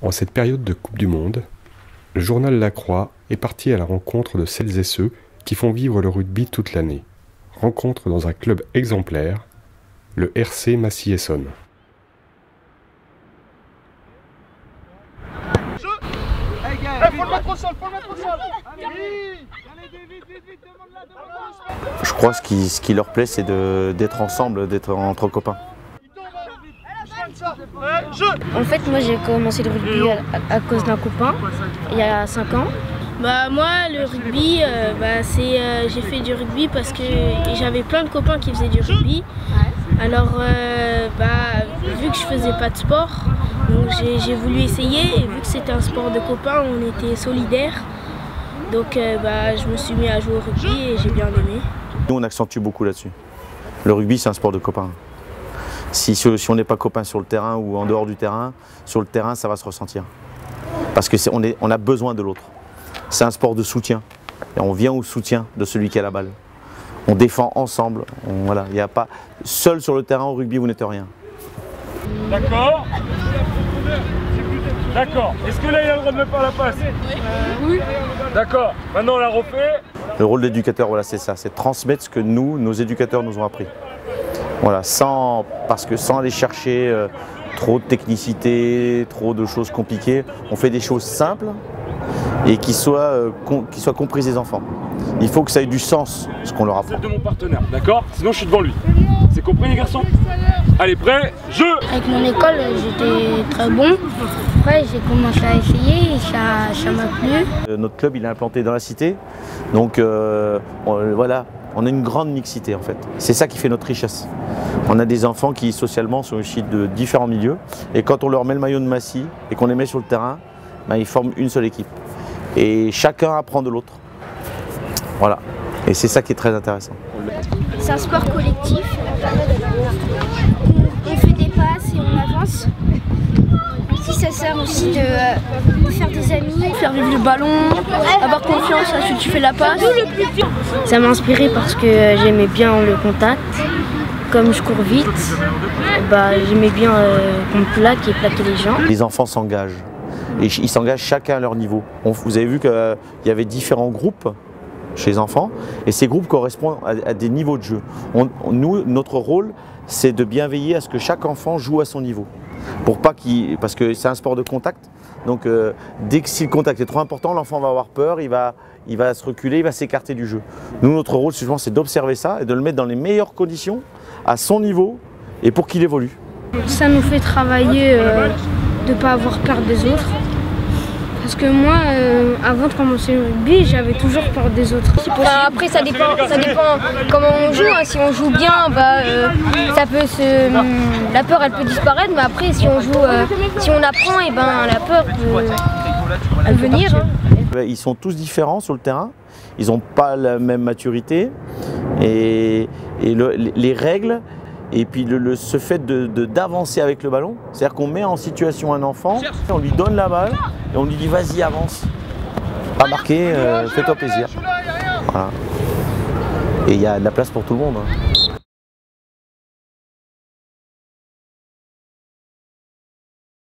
En cette période de Coupe du Monde, le journal La Croix est parti à la rencontre de celles et ceux qui font vivre le rugby toute l'année. Rencontre dans un club exemplaire, le RC Massy-Essonne. Je crois que ce qui leur plaît, c'est d'être ensemble, d'être entre copains. En fait, moi j'ai commencé le rugby à cause d'un copain, il y a 5 ans. Moi, le rugby, j'ai fait du rugby parce que j'avais plein de copains qui faisaient du rugby. Alors, vu que je faisais pas de sport, donc j'ai voulu essayer. Et vu que c'était un sport de copains, on était solidaires. Donc, je me suis mis à jouer au rugby et j'ai bien aimé. Nous, on accentue beaucoup là-dessus. Le rugby, c'est un sport de copains. Si on n'est pas copains sur le terrain ou en dehors du terrain, sur le terrain, ça va se ressentir. Parce qu'on a besoin de l'autre. C'est un sport de soutien. Et on vient au soutien de celui qui a la balle. On défend ensemble. Voilà, il n'y a pas seul sur le terrain au rugby, vous n'êtes rien. D'accord. D'accord. Est-ce que là, il a le droit de me faire la passe? Oui. D'accord. Maintenant, on la refait. Le rôle d'éducateur, voilà, c'est ça. C'est transmettre ce que nos éducateurs nous ont appris. Voilà, parce que sans aller chercher trop de technicité, trop de choses compliquées, on fait des choses simples et qui soient comprises des enfants. Il faut que ça ait du sens, ce qu'on leur apprend. De mon partenaire, d'accord? Sinon je suis devant lui. C'est compris les garçons? Allez, prêt, jeu! Avec mon école, j'étais très bon. Après, j'ai commencé à essayer et ça m'a plu. Notre club, il est implanté dans la cité, donc voilà. On a une grande mixité en fait. C'est ça qui fait notre richesse. On a des enfants qui socialement sont issus de différents milieux et quand on leur met le maillot de Massy et qu'on les met sur le terrain, ils forment une seule équipe. Et chacun apprend de l'autre. Voilà. Et c'est ça qui est très intéressant. C'est un sport collectif. On fait des passes et on avance. Ici, ça sert aussi de faire des amis, Faire vivre le ballon, avoir confiance à celui qui fait la passe. Ça m'a inspiré parce que j'aimais bien le contact. Comme je cours vite, j'aimais bien qu'on me plaque et plaquer les gens. Les enfants s'engagent. Et ils s'engagent chacun à leur niveau. Vous avez vu qu'il y avait différents groupes chez les enfants et ces groupes correspondent à des niveaux de jeu. Nous, notre rôle, c'est de bien veiller à ce que chaque enfant joue à son niveau. Parce que c'est un sport de contact, donc dès que si le contact est trop important, l'enfant va avoir peur, il va se reculer, il va s'écarter du jeu. Nous, notre rôle souvent, c'est d'observer ça et de le mettre dans les meilleures conditions, à son niveau et pour qu'il évolue. Ça nous fait travailler de ne pas avoir peur des autres. Parce que moi, avant de commencer le rugby, j'avais toujours peur des autres. Après, ça dépend comment on joue. Si on joue bien, la peur elle peut disparaître. Mais après, si on apprend, la peur peut venir. Ils sont tous différents sur le terrain. Ils n'ont pas la même maturité et les règles. Et puis ce fait d'avancer avec le ballon, c'est-à-dire qu'on met en situation un enfant, on lui donne la balle et on lui dit vas-y avance, pas marqué, fais-toi plaisir. Voilà. Et il y a de la place pour tout le monde.